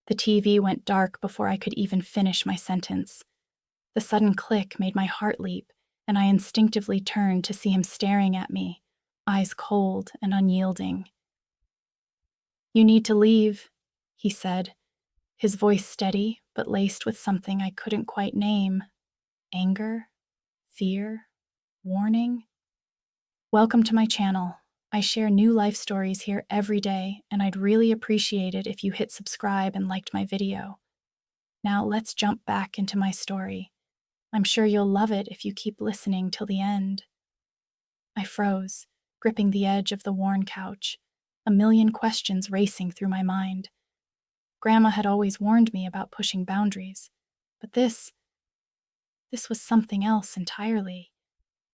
The TV went dark before I could even finish my sentence. The sudden click made my heart leap, and I instinctively turned to see him staring at me, eyes cold and unyielding. "You need to leave," he said, his voice steady but laced with something I couldn't quite name. Anger? Fear? Warning? Welcome to my channel. I share new life stories here every day, and I'd really appreciate it if you hit subscribe and liked my video. Now let's jump back into my story. I'm sure you'll love it if you keep listening till the end. I froze, gripping the edge of the worn couch, a million questions racing through my mind. Grandma had always warned me about pushing boundaries, but this was something else entirely.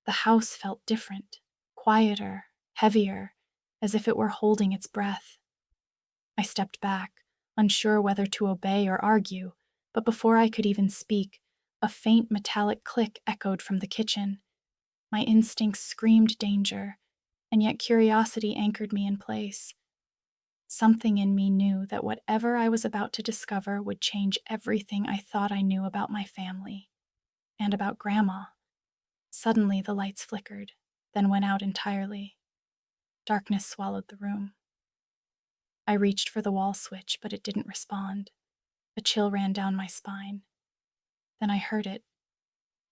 The house felt different, quieter, heavier, as if it were holding its breath. I stepped back, unsure whether to obey or argue, but before I could even speak, a faint metallic click echoed from the kitchen. My instincts screamed danger, and yet curiosity anchored me in place. Something in me knew that whatever I was about to discover would change everything I thought I knew about my family, and about Grandma. Suddenly the lights flickered, then went out entirely. Darkness swallowed the room. I reached for the wall switch, but it didn't respond. A chill ran down my spine. Then I heard it,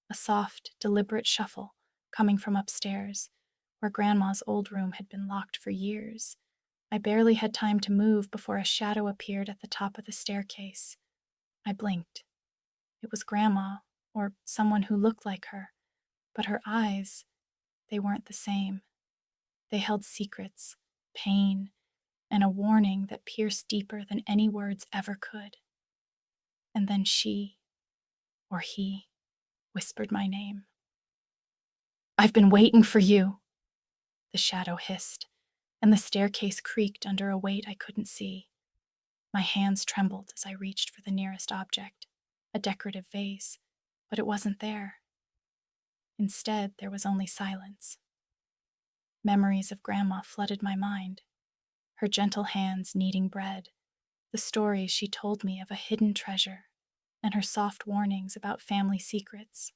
a soft, deliberate shuffle coming from upstairs, where Grandma's old room had been locked for years. I barely had time to move before a shadow appeared at the top of the staircase. I blinked. It was Grandma, or someone who looked like her, but her eyes, they weren't the same. They held secrets, pain, and a warning that pierced deeper than any words ever could. And then she, or he, whispered my name. "I've been waiting for you," the shadow hissed, and the staircase creaked under a weight I couldn't see. My hands trembled as I reached for the nearest object, a decorative vase, but it wasn't there. Instead, there was only silence. Memories of Grandma flooded my mind, her gentle hands kneading bread, the stories she told me of a hidden treasure, and her soft warnings about family secrets.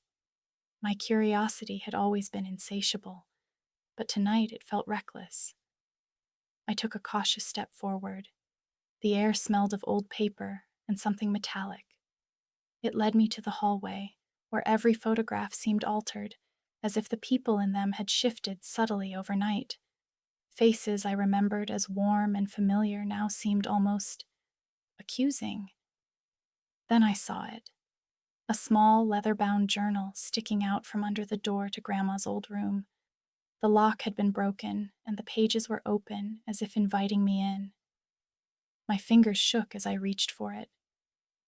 My curiosity had always been insatiable, but tonight it felt reckless. I took a cautious step forward. The air smelled of old paper and something metallic. It led me to the hallway, where every photograph seemed altered, as if the people in them had shifted subtly overnight. Faces I remembered as warm and familiar now seemed almost accusing. Then I saw it. A small leather-bound journal sticking out from under the door to Grandma's old room. The lock had been broken, and the pages were open, as if inviting me in. My fingers shook as I reached for it.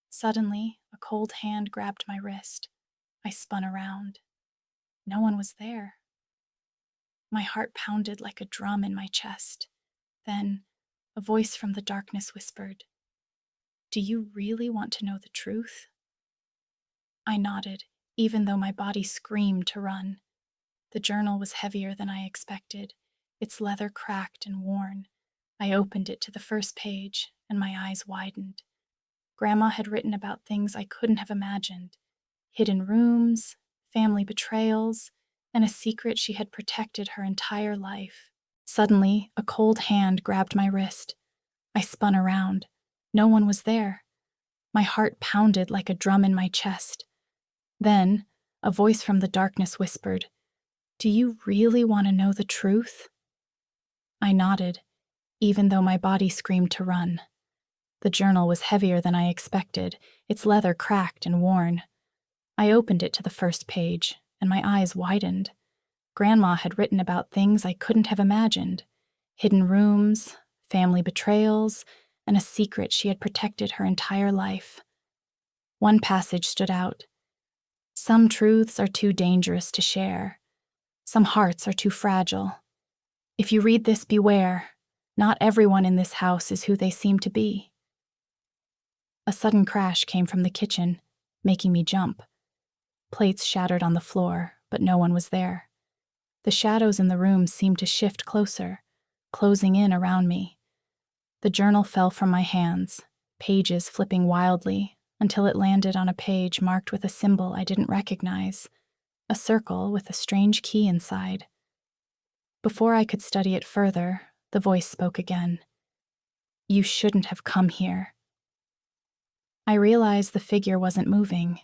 Suddenly, a cold hand grabbed my wrist. I spun around. No one was there. My heart pounded like a drum in my chest. Then, a voice from the darkness whispered, "Do you really want to know the truth?" I nodded, even though my body screamed to run. The journal was heavier than I expected, its leather cracked and worn. I opened it to the first page, and my eyes widened. Grandma had written about things I couldn't have imagined. Hidden rooms, family betrayals, and a secret she had protected her entire life. Suddenly, a cold hand grabbed my wrist. I spun around. No one was there. My heart pounded like a drum in my chest. Then, a voice from the darkness whispered, "Do you really want to know the truth?" I nodded, even though my body screamed to run. The journal was heavier than I expected, its leather cracked and worn. I opened it to the first page, and my eyes widened. Grandma had written about things I couldn't have imagined. Hidden rooms, family betrayals, and a secret she had protected her entire life. One passage stood out. "Some truths are too dangerous to share. Some hearts are too fragile. If you read this, beware. Not everyone in this house is who they seem to be." A sudden crash came from the kitchen, making me jump. Plates shattered on the floor, but no one was there. The shadows in the room seemed to shift closer, closing in around me. The journal fell from my hands, pages flipping wildly until it landed on a page marked with a symbol I didn't recognize, a circle with a strange key inside. Before I could study it further, the voice spoke again. "You shouldn't have come here." I realized the figure wasn't moving.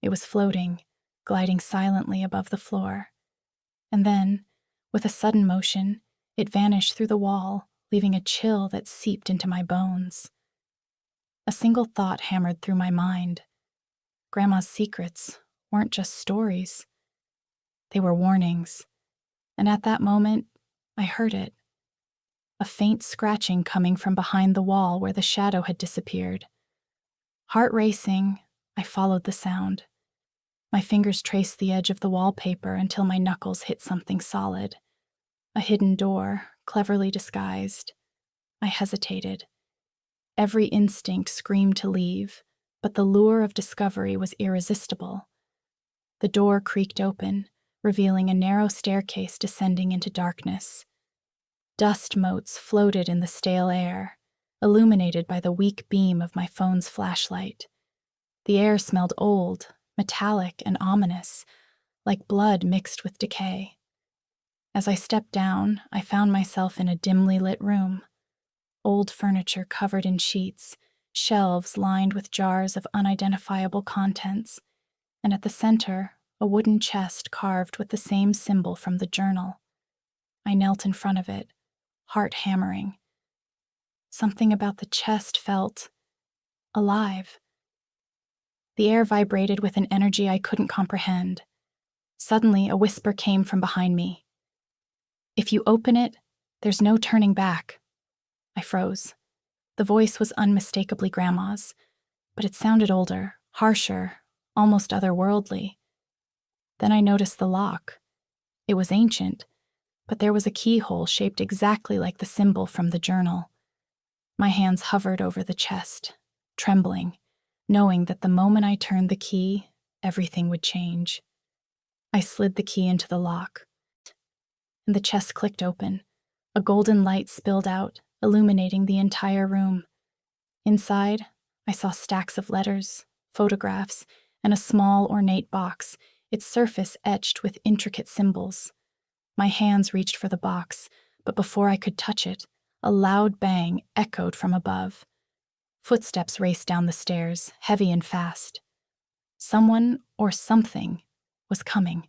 It was floating, gliding silently above the floor. And then, with a sudden motion, it vanished through the wall, leaving a chill that seeped into my bones. A single thought hammered through my mind. Grandma's secrets weren't just stories. They were warnings. And at that moment, I heard it. A faint scratching coming from behind the wall where the shadow had disappeared. Heart racing, I followed the sound. My fingers traced the edge of the wallpaper until my knuckles hit something solid. A hidden door, cleverly disguised. I hesitated. Every instinct screamed to leave, but the lure of discovery was irresistible. The door creaked open, revealing a narrow staircase descending into darkness. Dust motes floated in the stale air, illuminated by the weak beam of my phone's flashlight. The air smelled old, metallic, and ominous, like blood mixed with decay. As I stepped down, I found myself in a dimly lit room. Old furniture covered in sheets, shelves lined with jars of unidentifiable contents, and at the center, a wooden chest carved with the same symbol from the journal. I knelt in front of it, heart hammering. Something about the chest felt alive. The air vibrated with an energy I couldn't comprehend. Suddenly, a whisper came from behind me. "If you open it, there's no turning back." I froze. The voice was unmistakably Grandma's, but it sounded older, harsher, almost otherworldly. Then I noticed the lock. It was ancient, but there was a keyhole shaped exactly like the symbol from the journal. My hands hovered over the chest, trembling, knowing that the moment I turned the key, everything would change. I slid the key into the lock, and the chest clicked open. A golden light spilled out, illuminating the entire room. Inside, I saw stacks of letters, photographs, and a small, ornate box, its surface etched with intricate symbols. My hands reached for the box, but before I could touch it, a loud bang echoed from above. Footsteps raced down the stairs, heavy and fast. Someone or something was coming.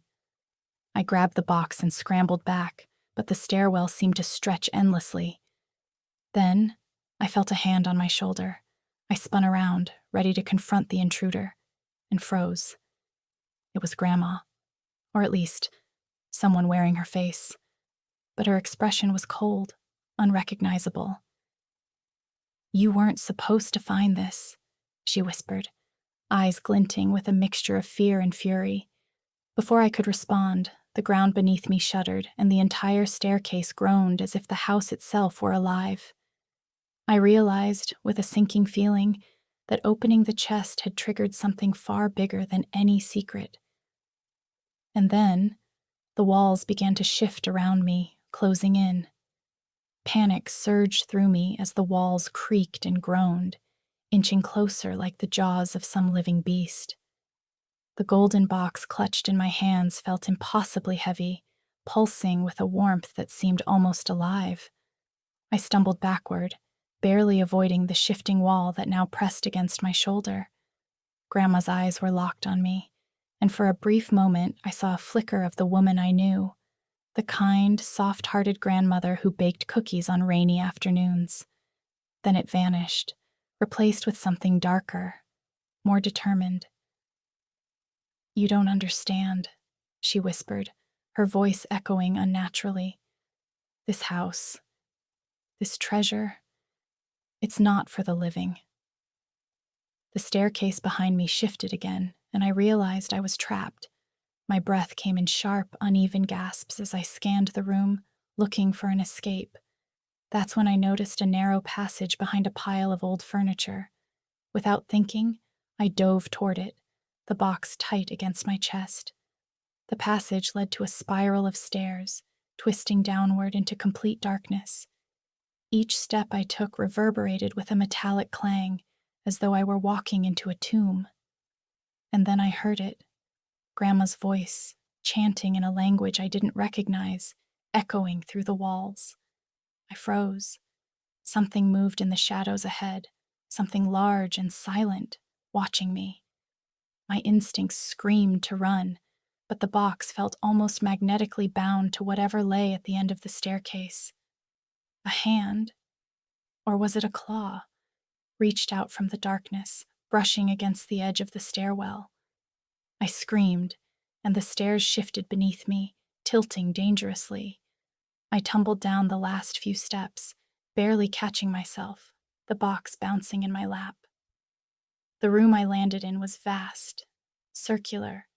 I grabbed the box and scrambled back, but the stairwell seemed to stretch endlessly. Then, I felt a hand on my shoulder. I spun around, ready to confront the intruder, and froze. It was Grandma, or at least, someone wearing her face. But her expression was cold, unrecognizable. "You weren't supposed to find this," she whispered, eyes glinting with a mixture of fear and fury. Before I could respond, the ground beneath me shuddered and the entire staircase groaned as if the house itself were alive. I realized, with a sinking feeling, that opening the chest had triggered something far bigger than any secret. And then, the walls began to shift around me, closing in. Panic surged through me as the walls creaked and groaned, inching closer like the jaws of some living beast. The golden box clutched in my hands felt impossibly heavy, pulsing with a warmth that seemed almost alive. I stumbled backward, barely avoiding the shifting wall that now pressed against my shoulder. Grandma's eyes were locked on me, and for a brief moment I saw a flicker of the woman I knew, the kind, soft-hearted grandmother who baked cookies on rainy afternoons. Then it vanished, replaced with something darker, more determined. "You don't understand," she whispered, her voice echoing unnaturally. "This house, this treasure, it's not for the living." The staircase behind me shifted again, and I realized I was trapped. My breath came in sharp, uneven gasps as I scanned the room, looking for an escape. That's when I noticed a narrow passage behind a pile of old furniture. Without thinking, I dove toward it, the box tight against my chest. The passage led to a spiral of stairs, twisting downward into complete darkness. Each step I took reverberated with a metallic clang, as though I were walking into a tomb. And then I heard it, Grandma's voice, chanting in a language I didn't recognize, echoing through the walls. I froze. Something moved in the shadows ahead, something large and silent, watching me. My instincts screamed to run, but the box felt almost magnetically bound to whatever lay at the end of the staircase. A hand, or was it a claw, reached out from the darkness, brushing against the edge of the stairwell. I screamed, and the stairs shifted beneath me, tilting dangerously. I tumbled down the last few steps, barely catching myself, the box bouncing in my lap. The room I landed in was vast, circular,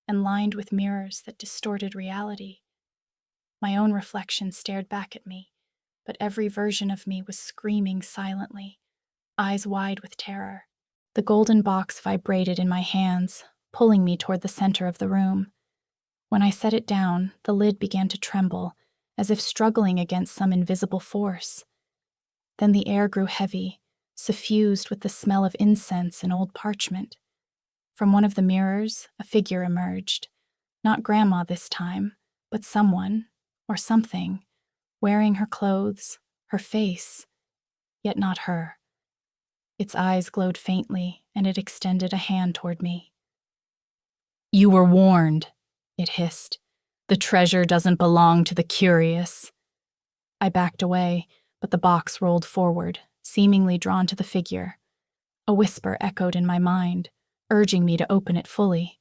and lined with mirrors that distorted reality. My own reflection stared back at me, but every version of me was screaming silently, eyes wide with terror. The golden box vibrated in my hands, pulling me toward the center of the room. When I set it down, the lid began to tremble, as if struggling against some invisible force. Then the air grew heavy, suffused with the smell of incense and old parchment. From one of the mirrors, a figure emerged. Not Grandma this time, but someone, or something, wearing her clothes, her face, yet not her. Its eyes glowed faintly, and it extended a hand toward me. "You were warned," it hissed. "The treasure doesn't belong to the curious." I backed away, but the box rolled forward, seemingly drawn to the figure. A whisper echoed in my mind, urging me to open it fully.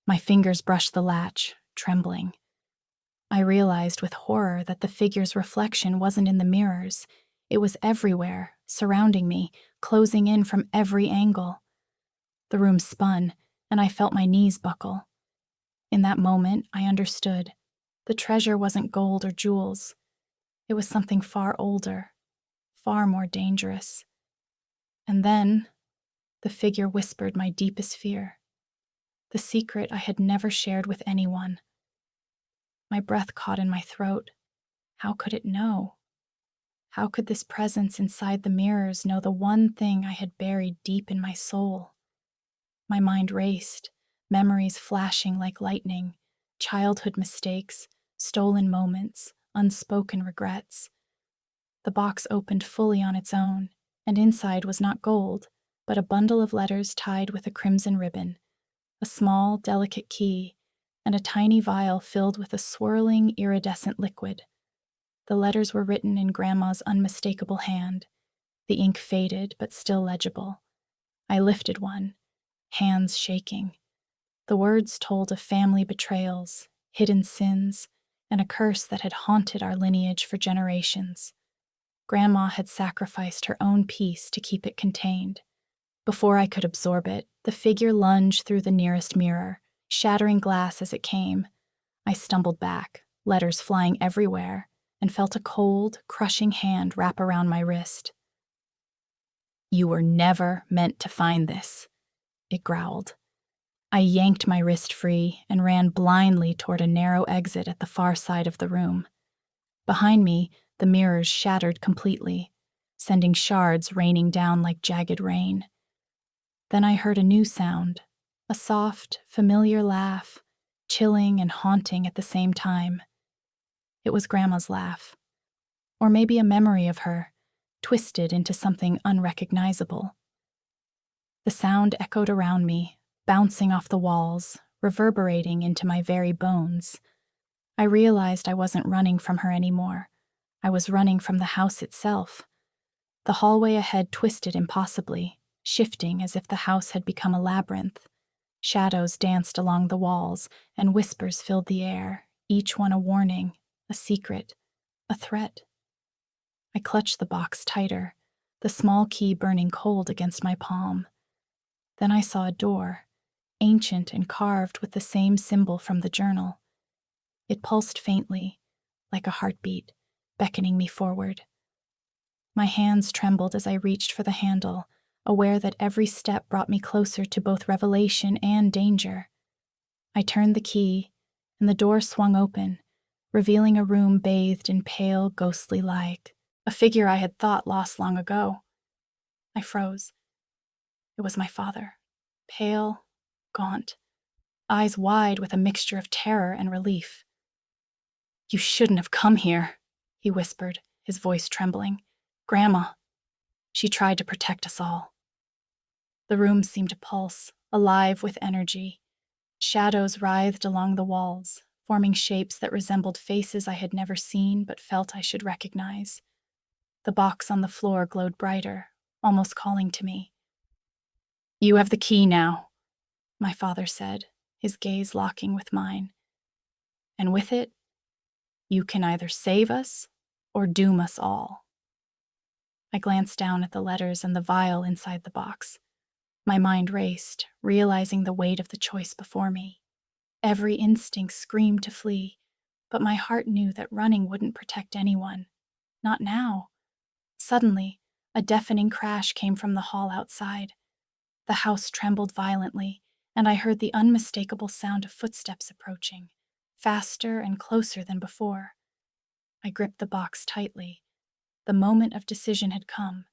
My fingers brushed the latch, trembling. I realized with horror that the figure's reflection wasn't in the mirrors. It was everywhere, surrounding me, closing in from every angle. The room spun, and I felt my knees buckle. In that moment, I understood. The treasure wasn't gold or jewels. It was something far older, far more dangerous. And then, the figure whispered my deepest fear, the secret I had never shared with anyone. My breath caught in my throat. How could it know? How could this presence inside the mirrors know the one thing I had buried deep in my soul? My mind raced, memories flashing like lightning, childhood mistakes, stolen moments, unspoken regrets. The box opened fully on its own, and inside was not gold, but a bundle of letters tied with a crimson ribbon, a small, delicate key, and a tiny vial filled with a swirling, iridescent liquid. The letters were written in Grandma's unmistakable hand, the ink faded but still legible. I lifted one, hands shaking. The words told of family betrayals, hidden sins, and a curse that had haunted our lineage for generations. Grandma had sacrificed her own peace to keep it contained. Before I could absorb it, the figure lunged through the nearest mirror, shattering glass as it came. I stumbled back, letters flying everywhere, and felt a cold, crushing hand wrap around my wrist. "You were never meant to find this," it growled. I yanked my wrist free and ran blindly toward a narrow exit at the far side of the room. Behind me, the mirrors shattered completely, sending shards raining down like jagged rain. Then I heard a new sound, a soft, familiar laugh, chilling and haunting at the same time. It was Grandma's laugh, or maybe a memory of her, twisted into something unrecognizable. The sound echoed around me, bouncing off the walls, reverberating into my very bones. I realized I wasn't running from her anymore. I was running from the house itself. The hallway ahead twisted impossibly, shifting as if the house had become a labyrinth. Shadows danced along the walls, and whispers filled the air, each one a warning, a secret, a threat. I clutched the box tighter, the small key burning cold against my palm. Then I saw a door, ancient and carved with the same symbol from the journal. It pulsed faintly, like a heartbeat, beckoning me forward. My hands trembled as I reached for the handle, aware that every step brought me closer to both revelation and danger. I turned the key, and the door swung open, revealing a room bathed in pale, ghostly light, a figure I had thought lost long ago. I froze. It was my father, pale, gaunt, eyes wide with a mixture of terror and relief. "You shouldn't have come here," he whispered, his voice trembling. "Grandma, she tried to protect us all." The room seemed to pulse, alive with energy. Shadows writhed along the walls, forming shapes that resembled faces I had never seen but felt I should recognize. The box on the floor glowed brighter, almost calling to me. "You have the key now," my father said, his gaze locking with mine. "And with it, you can either save us or doom us all." I glanced down at the letters and the vial inside the box. My mind raced, realizing the weight of the choice before me. Every instinct screamed to flee, but my heart knew that running wouldn't protect anyone. Not now. Suddenly, a deafening crash came from the hall outside. The house trembled violently, and I heard the unmistakable sound of footsteps approaching, faster and closer than before. I gripped the box tightly. The moment of decision had come.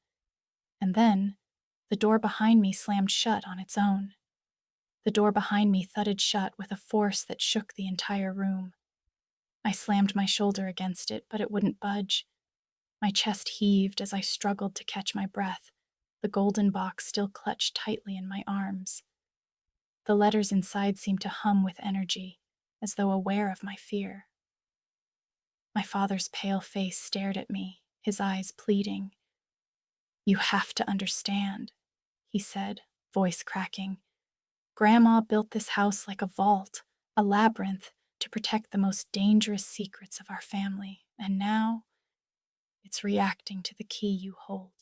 And then, the door behind me slammed shut on its own. The door behind me thudded shut with a force that shook the entire room. I slammed my shoulder against it, but it wouldn't budge. My chest heaved as I struggled to catch my breath, the golden box still clutched tightly in my arms. The letters inside seemed to hum with energy, as though aware of my fear. My father's pale face stared at me, his eyes pleading. "You have to understand," he said, voice cracking. "Grandma built this house like a vault, a labyrinth, to protect the most dangerous secrets of our family, and now it's reacting to the key you hold."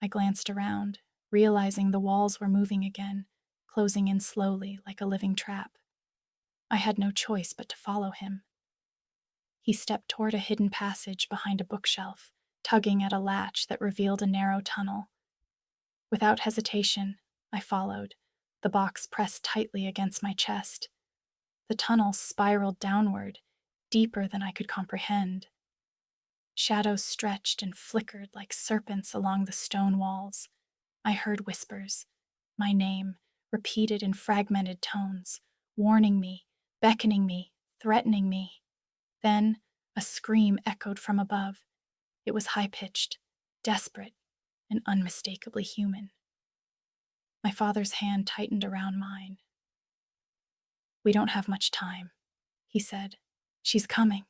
I glanced around, realizing the walls were moving again, closing in slowly like a living trap. I had no choice but to follow him. He stepped toward a hidden passage behind a bookshelf, tugging at a latch that revealed a narrow tunnel. Without hesitation, I followed, the box pressed tightly against my chest. The tunnel spiraled downward, deeper than I could comprehend. Shadows stretched and flickered like serpents along the stone walls. I heard whispers, my name, repeated in fragmented tones, warning me, beckoning me, threatening me. Then a scream echoed from above. It was high-pitched, desperate, and unmistakably human. My father's hand tightened around mine. "We don't have much time," he said. "She's coming."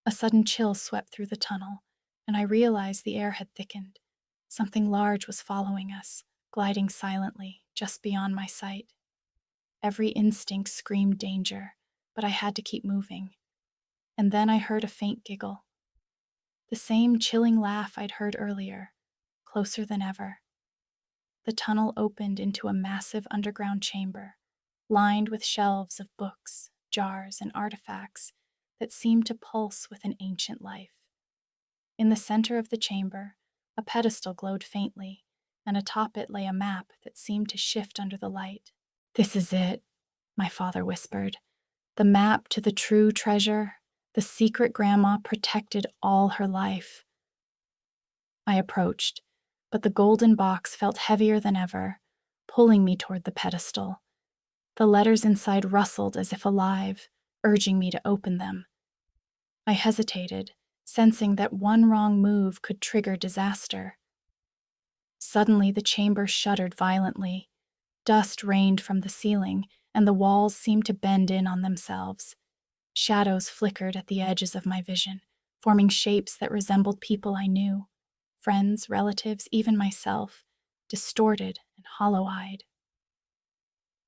A sudden chill swept through the tunnel, and I realized the air had thickened. Something large was following us, gliding silently, just beyond my sight. Every instinct screamed danger, but I had to keep moving. And then I heard a faint giggle. The same chilling laugh I'd heard earlier, closer than ever. The tunnel opened into a massive underground chamber, lined with shelves of books, jars, and artifacts that seemed to pulse with an ancient life. In the center of the chamber, a pedestal glowed faintly, and atop it lay a map that seemed to shift under the light. "This is it," my father whispered. "The map to the true treasure, the secret Grandma protected all her life." I approached, but the golden box felt heavier than ever, pulling me toward the pedestal. The letters inside rustled as if alive, urging me to open them. I hesitated, sensing that one wrong move could trigger disaster. Suddenly, the chamber shuddered violently. Dust rained from the ceiling, and the walls seemed to bend in on themselves. Shadows flickered at the edges of my vision, forming shapes that resembled people I knew. Friends, relatives, even myself, distorted and hollow-eyed.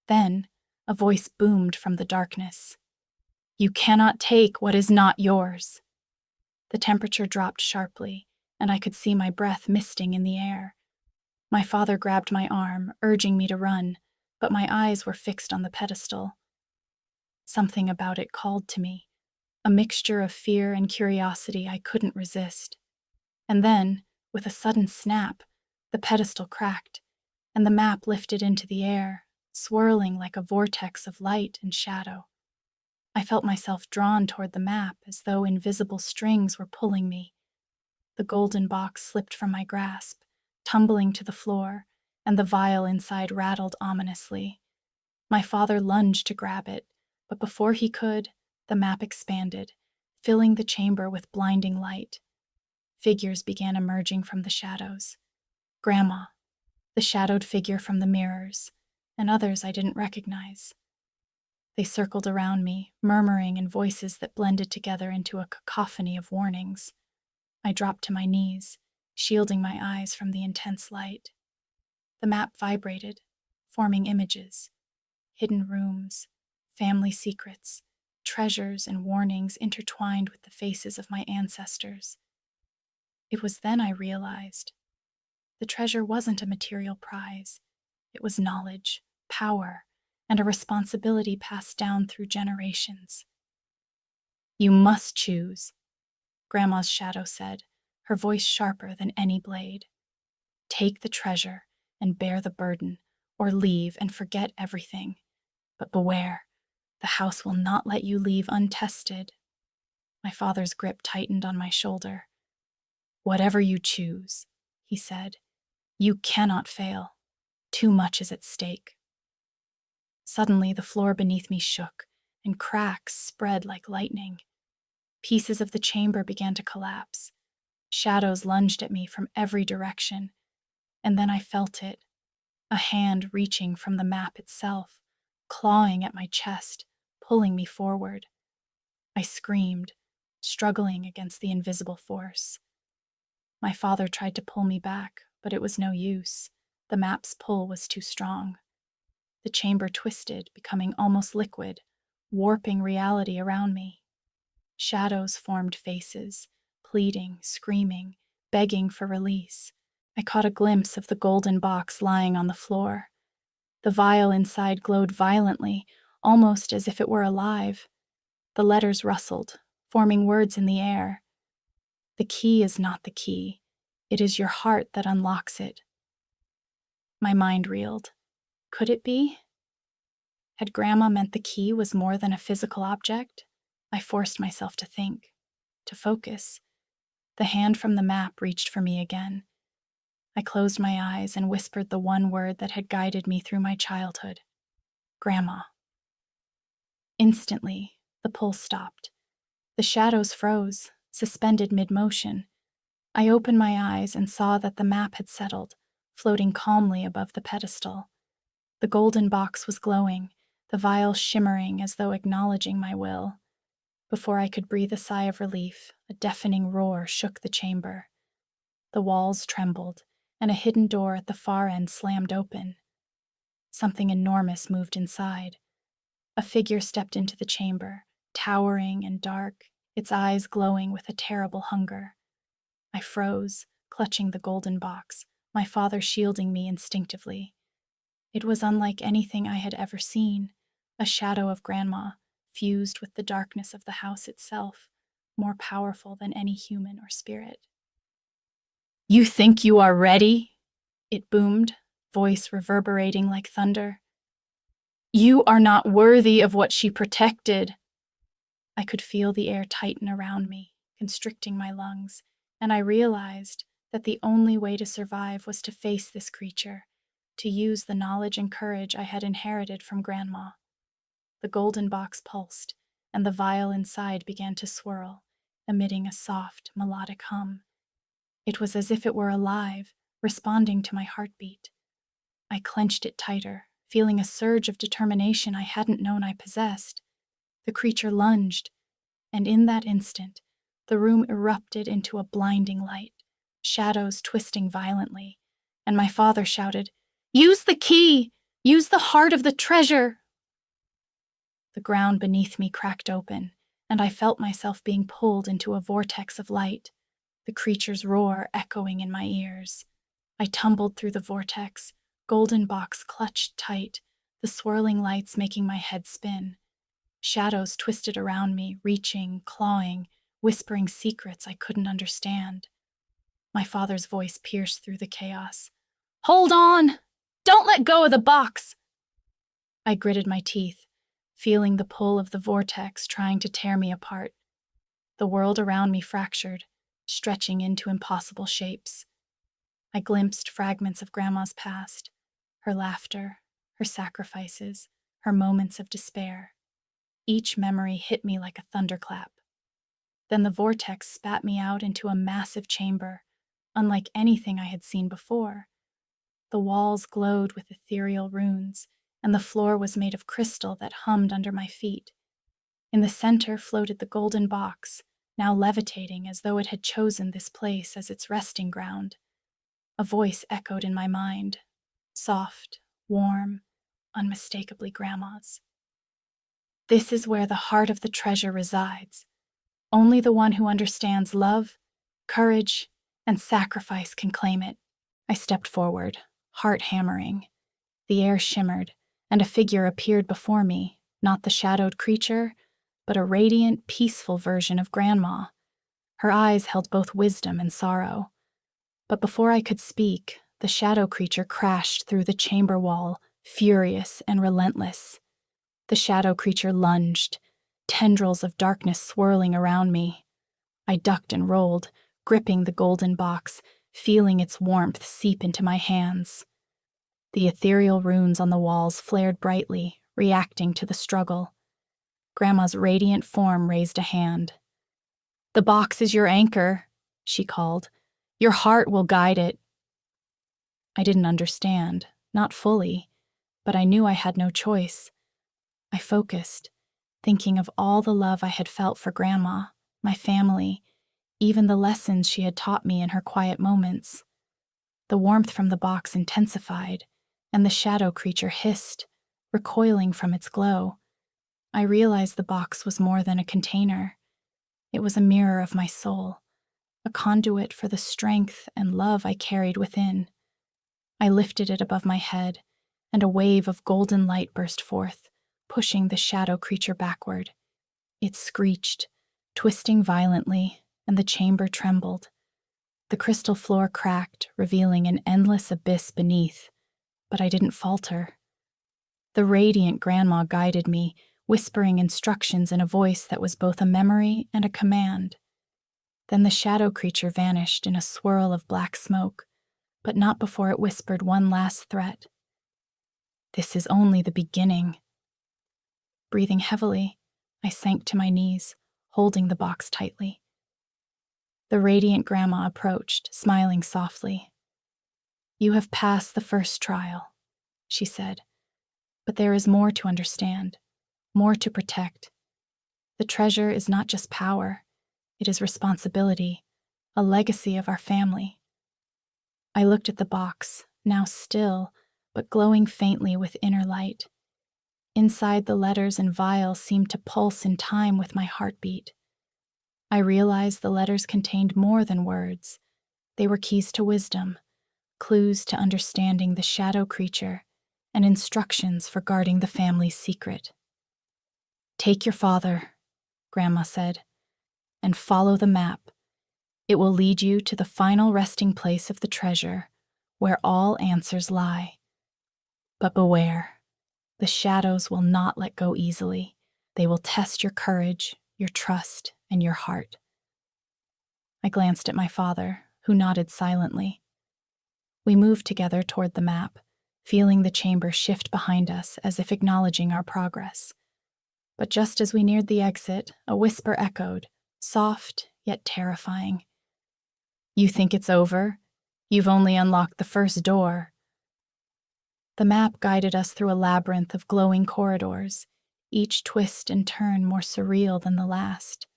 Then, a voice boomed from the darkness. "You cannot take what is not yours." The temperature dropped sharply, and I could see my breath misting in the air. My father grabbed my arm, urging me to run, but my eyes were fixed on the pedestal. Something about it called to me, a mixture of fear and curiosity I couldn't resist. And then, with a sudden snap, the pedestal cracked, and the map lifted into the air, swirling like a vortex of light and shadow. I felt myself drawn toward the map as though invisible strings were pulling me. The golden box slipped from my grasp, tumbling to the floor, and the vial inside rattled ominously. My father lunged to grab it, but before he could, the map expanded, filling the chamber with blinding light. Figures began emerging from the shadows. Grandma, the shadowed figure from the mirrors, and others I didn't recognize. They circled around me, murmuring in voices that blended together into a cacophony of warnings. I dropped to my knees, shielding my eyes from the intense light. The map vibrated, forming images, hidden rooms, family secrets, treasures and warnings intertwined with the faces of my ancestors. It was then I realized the treasure wasn't a material prize. It was knowledge, power, and a responsibility passed down through generations. You must choose, Grandma's shadow said, her voice sharper than any blade. Take the treasure and bear the burden, or leave and forget everything. But beware, the house will not let you leave untested. My father's grip tightened on my shoulder. Whatever you choose, he said, you cannot fail. Too much is at stake. Suddenly, the floor beneath me shook, and cracks spread like lightning. Pieces of the chamber began to collapse. Shadows lunged at me from every direction, and then I felt it, a hand reaching from the map itself, clawing at my chest, pulling me forward. I screamed, struggling against the invisible force. My father tried to pull me back, but it was no use. The map's pull was too strong. The chamber twisted, becoming almost liquid, warping reality around me. Shadows formed faces, pleading, screaming, begging for release. I caught a glimpse of the golden box lying on the floor. The vial inside glowed violently, almost as if it were alive. The letters rustled, forming words in the air. The key is not the key. It is your heart that unlocks it. My mind reeled. Could it be? Had Grandma meant the key was more than a physical object? I forced myself to think, to focus. The hand from the map reached for me again. I closed my eyes and whispered the one word that had guided me through my childhood. Grandma. Instantly, the pull stopped. The shadows froze, suspended mid-motion. I opened my eyes and saw that the map had settled, floating calmly above the pedestal. The golden box was glowing, the vial shimmering as though acknowledging my will. Before I could breathe a sigh of relief, a deafening roar shook the chamber. The walls trembled, and a hidden door at the far end slammed open. Something enormous moved inside. A figure stepped into the chamber, towering and dark, its eyes glowing with a terrible hunger. I froze, clutching the golden box, my father shielding me instinctively. It was unlike anything I had ever seen, a shadow of Grandma, fused with the darkness of the house itself, more powerful than any human or spirit. You think you are ready? It boomed, voice reverberating like thunder. You are not worthy of what she protected. I could feel the air tighten around me, constricting my lungs, and I realized that the only way to survive was to face this creature, to use the knowledge and courage I had inherited from Grandma. The golden box pulsed, and the vial inside began to swirl, emitting a soft, melodic hum. It was as if it were alive, responding to my heartbeat. I clenched it tighter, feeling a surge of determination I hadn't known I possessed. The creature lunged, and in that instant, the room erupted into a blinding light, shadows twisting violently, and my father shouted, "Use the key! Use the heart of the treasure!" The ground beneath me cracked open, and I felt myself being pulled into a vortex of light, the creature's roar echoing in my ears. I tumbled through the vortex, golden box clutched tight, the swirling lights making my head spin. Shadows twisted around me, reaching, clawing, whispering secrets I couldn't understand. My father's voice pierced through the chaos. "Hold on! Don't let go of the box!" I gritted my teeth, feeling the pull of the vortex trying to tear me apart. The world around me fractured, stretching into impossible shapes. I glimpsed fragments of Grandma's past, her laughter, her sacrifices, her moments of despair. Each memory hit me like a thunderclap. Then the vortex spat me out into a massive chamber, unlike anything I had seen before. The walls glowed with ethereal runes, and the floor was made of crystal that hummed under my feet. In the center floated the golden box, now levitating as though it had chosen this place as its resting ground. A voice echoed in my mind, soft, warm, unmistakably Grandma's. This is where the heart of the treasure resides. Only the one who understands love, courage, and sacrifice can claim it. I stepped forward, heart hammering. The air shimmered, and a figure appeared before me, not the shadowed creature, but a radiant, peaceful version of Grandma. Her eyes held both wisdom and sorrow. But before I could speak, the shadow creature crashed through the chamber wall, furious and relentless. The shadow creature lunged, tendrils of darkness swirling around me. I ducked and rolled, gripping the golden box, feeling its warmth seep into my hands. The ethereal runes on the walls flared brightly, reacting to the struggle. Grandma's radiant form raised a hand. "The box is your anchor," she called. "Your heart will guide it." I didn't understand, not fully, but I knew I had no choice. I focused, thinking of all the love I had felt for Grandma, my family, even the lessons she had taught me in her quiet moments. The warmth from the box intensified, and the shadow creature hissed, recoiling from its glow. I realized the box was more than a container. It was a mirror of my soul, a conduit for the strength and love I carried within. I lifted it above my head, and a wave of golden light burst forth, pushing the shadow creature backward. It screeched, twisting violently, and the chamber trembled. The crystal floor cracked, revealing an endless abyss beneath, but I didn't falter. The radiant Grandma guided me, whispering instructions in a voice that was both a memory and a command. Then the shadow creature vanished in a swirl of black smoke, but not before it whispered one last threat. "This is only the beginning." Breathing heavily, I sank to my knees, holding the box tightly. The radiant Grandma approached, smiling softly. "You have passed the first trial," she said, "but there is more to understand, more to protect. The treasure is not just power, it is responsibility, a legacy of our family." I looked at the box, now still, but glowing faintly with inner light. Inside, the letters and vial seemed to pulse in time with my heartbeat. I realized the letters contained more than words. They were keys to wisdom, clues to understanding the shadow creature, and instructions for guarding the family's secret. "Take your father," Grandma said, "and follow the map. It will lead you to the final resting place of the treasure, where all answers lie. But beware. The shadows will not let go easily. They will test your courage, your trust, and your heart." I glanced at my father, who nodded silently. We moved together toward the map, feeling the chamber shift behind us as if acknowledging our progress. But just as we neared the exit, a whisper echoed, soft yet terrifying. "You think it's over? You've only unlocked the first door." The map guided us through a labyrinth of glowing corridors, each twist and turn more surreal than the last.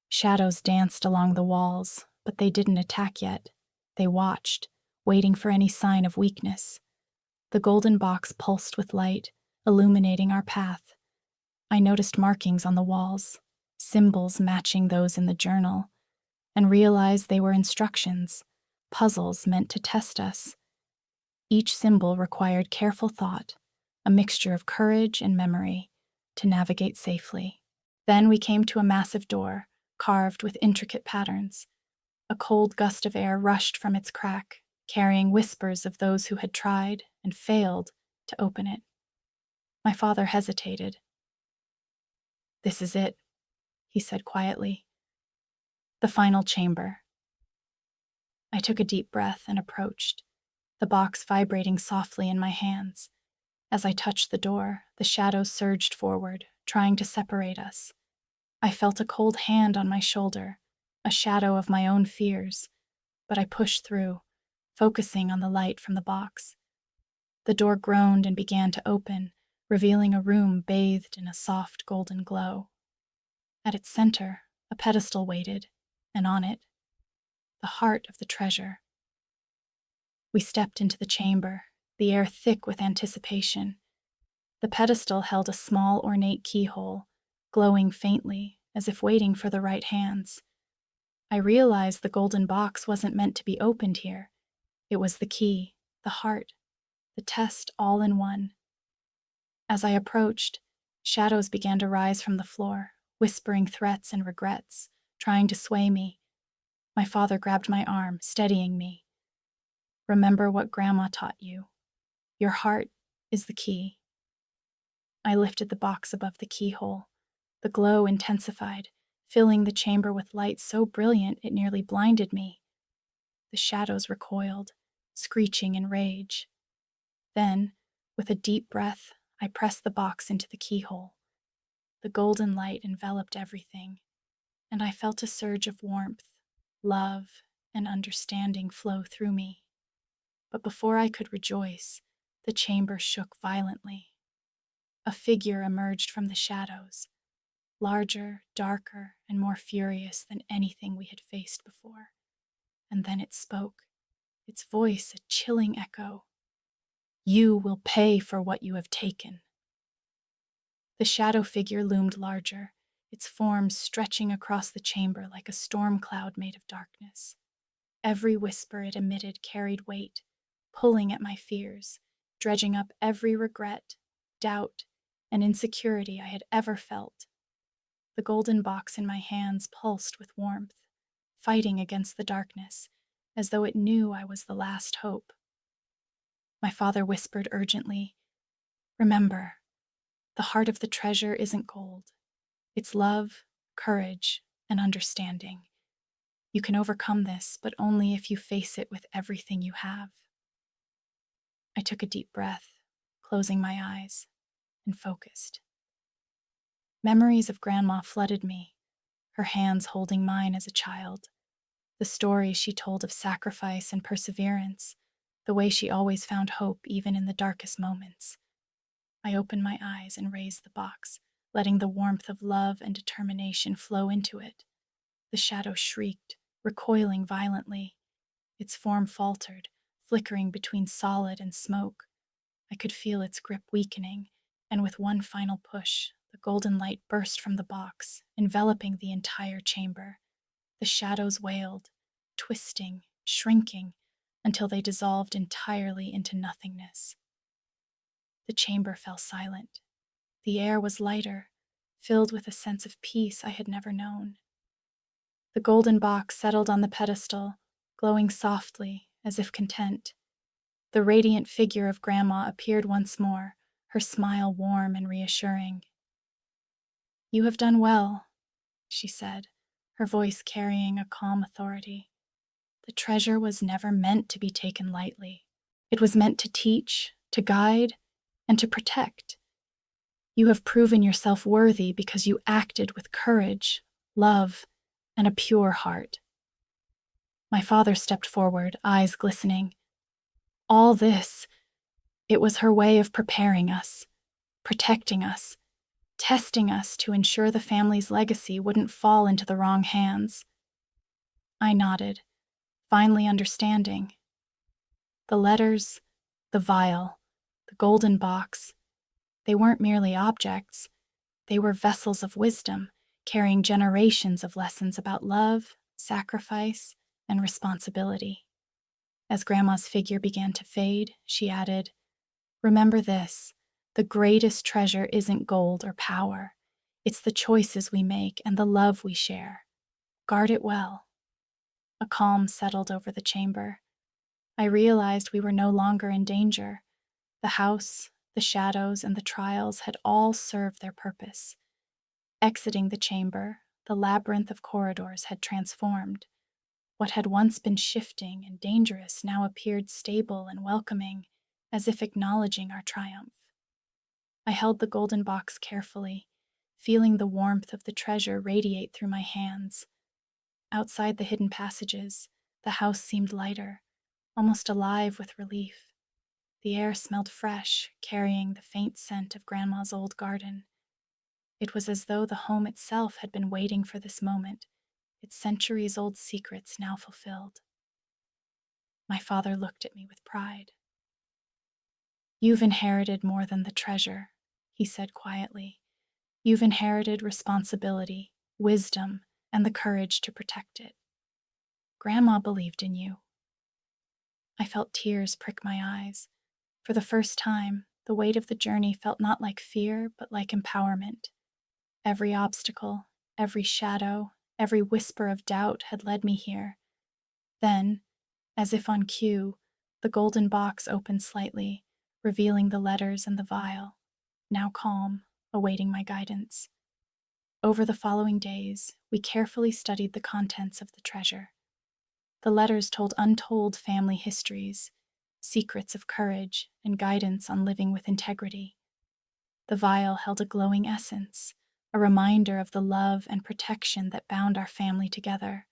Shadows danced along the walls, but they didn't attack yet. They watched, waiting for any sign of weakness. The golden box pulsed with light, illuminating our path. I noticed markings on the walls, symbols matching those in the journal, and realized they were instructions, puzzles meant to test us. Each symbol required careful thought, a mixture of courage and memory, to navigate safely. Then we came to a massive door, carved with intricate patterns. A cold gust of air rushed from its crack, carrying whispers of those who had tried and failed to open it. My father hesitated. "This is it," he said quietly. "The final chamber." I took a deep breath and approached, the box vibrating softly in my hands. As I touched the door, the shadows surged forward, trying to separate us. I felt a cold hand on my shoulder, a shadow of my own fears, but I pushed through, focusing on the light from the box. The door groaned and began to open, revealing a room bathed in a soft golden glow. At its center, a pedestal waited, and on it, the heart of the treasure. We stepped into the chamber, the air thick with anticipation. The pedestal held a small, ornate keyhole, glowing faintly, as if waiting for the right hands. I realized the golden box wasn't meant to be opened here. It was the key, the heart, the test all in one. As I approached, shadows began to rise from the floor, whispering threats and regrets, trying to sway me. My father grabbed my arm, steadying me. Remember what Grandma taught you. Your heart is the key. I lifted the box above the keyhole. The glow intensified, filling the chamber with light so brilliant it nearly blinded me. The shadows recoiled, screeching in rage. Then, with a deep breath, I pressed the box into the keyhole. The golden light enveloped everything, and I felt a surge of warmth, love, and understanding flow through me. But before I could rejoice, the chamber shook violently. A figure emerged from the shadows, larger, darker, and more furious than anything we had faced before. And then it spoke, its voice a chilling echo. You will pay for what you have taken. The shadow figure loomed larger, its form stretching across the chamber like a storm cloud made of darkness. Every whisper it emitted carried weight, pulling at my fears, dredging up every regret, doubt, and insecurity I had ever felt. The golden box in my hands pulsed with warmth, fighting against the darkness, as though it knew I was the last hope. My father whispered urgently, Remember, the heart of the treasure isn't gold. It's love, courage, and understanding. You can overcome this, but only if you face it with everything you have. I took a deep breath, closing my eyes, and focused. Memories of Grandma flooded me, her hands holding mine as a child. The stories she told of sacrifice and perseverance, the way she always found hope even in the darkest moments. I opened my eyes and raised the box, letting the warmth of love and determination flow into it. The shadow shrieked, recoiling violently. Its form faltered, flickering between solid and smoke. I could feel its grip weakening, and with one final push, the golden light burst from the box, enveloping the entire chamber. The shadows wailed, twisting, shrinking, until they dissolved entirely into nothingness. The chamber fell silent. The air was lighter, filled with a sense of peace I had never known. The golden box settled on the pedestal, glowing softly, as if content. The radiant figure of Grandma appeared once more, her smile warm and reassuring. You have done well, she said, her voice carrying a calm authority. The treasure was never meant to be taken lightly. It was meant to teach, to guide, and to protect. You have proven yourself worthy because you acted with courage, love, and a pure heart. My father stepped forward, eyes glistening. All this, it was her way of preparing us, protecting us, testing us to ensure the family's legacy wouldn't fall into the wrong hands. I nodded, finally understanding. The letters, the vial, the golden box, they weren't merely objects. They were vessels of wisdom, carrying generations of lessons about love, sacrifice, and responsibility. As Grandma's figure began to fade, she added, Remember this, the greatest treasure isn't gold or power. It's the choices we make and the love we share. Guard it well. A calm settled over the chamber. I realized we were no longer in danger. The house, the shadows, and the trials had all served their purpose. Exiting the chamber, the labyrinth of corridors had transformed. What had once been shifting and dangerous now appeared stable and welcoming, as if acknowledging our triumph. I held the golden box carefully, feeling the warmth of the treasure radiate through my hands. Outside the hidden passages, the house seemed lighter, almost alive with relief. The air smelled fresh, carrying the faint scent of Grandma's old garden. It was as though the home itself had been waiting for this moment, its centuries-old secrets now fulfilled. My father looked at me with pride. "You've inherited more than the treasure," he said quietly. "You've inherited responsibility, wisdom, and the courage to protect it. Grandma believed in you." I felt tears prick my eyes. For the first time, the weight of the journey felt not like fear, but like empowerment. Every obstacle, every shadow, every whisper of doubt had led me here. Then, as if on cue, the golden box opened slightly, revealing the letters and the vial, now calm, awaiting my guidance. Over the following days, we carefully studied the contents of the treasure. The letters told untold family histories, secrets of courage, and guidance on living with integrity. The vial held a glowing essence, a reminder of the love and protection that bound our family together.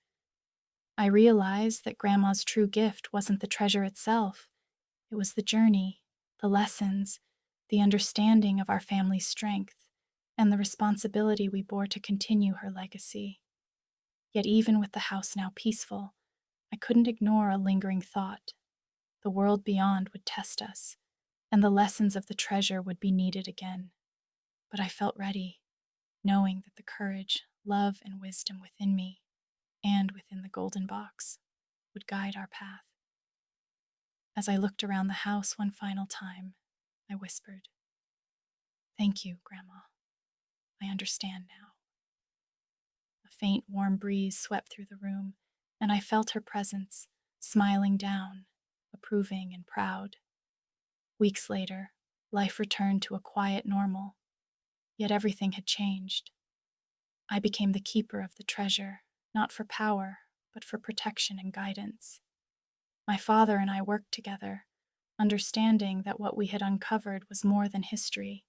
I realized that Grandma's true gift wasn't the treasure itself. It was the journey, the lessons, the understanding of our family's strength, and the responsibility we bore to continue her legacy. Yet even with the house now peaceful, I couldn't ignore a lingering thought. The world beyond would test us, and the lessons of the treasure would be needed again. But I felt ready, knowing that the courage, love, and wisdom within me, and within the golden box, would guide our path. As I looked around the house one final time, I whispered, "Thank you, Grandma. I understand now." A faint, warm breeze swept through the room, and I felt her presence, smiling down, approving and proud. Weeks later, life returned to a quiet normal, yet everything had changed. I became the keeper of the treasure, not for power, but for protection and guidance. My father and I worked together, understanding that what we had uncovered was more than history.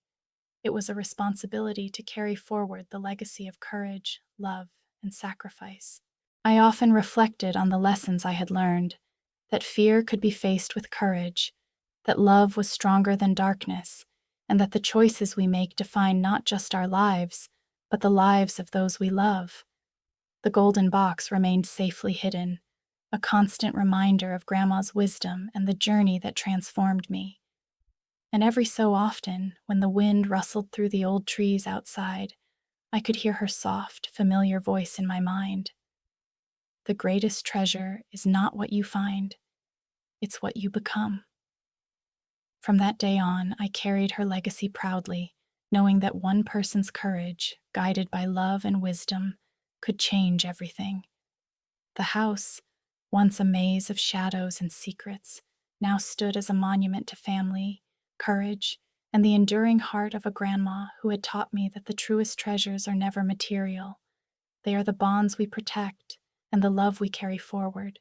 It was a responsibility to carry forward the legacy of courage, love, and sacrifice. I often reflected on the lessons I had learned, that fear could be faced with courage, that love was stronger than darkness, and that the choices we make define not just our lives, but the lives of those we love. The golden box remained safely hidden, a constant reminder of Grandma's wisdom and the journey that transformed me. And every so often, when the wind rustled through the old trees outside, I could hear her soft, familiar voice in my mind. "The greatest treasure is not what you find, it's what you become." From that day on, I carried her legacy proudly, knowing that one person's courage, guided by love and wisdom, could change everything. The house, once a maze of shadows and secrets, now stood as a monument to family, courage, and the enduring heart of a grandma who had taught me that the truest treasures are never material. They are the bonds we protect and the love we carry forward,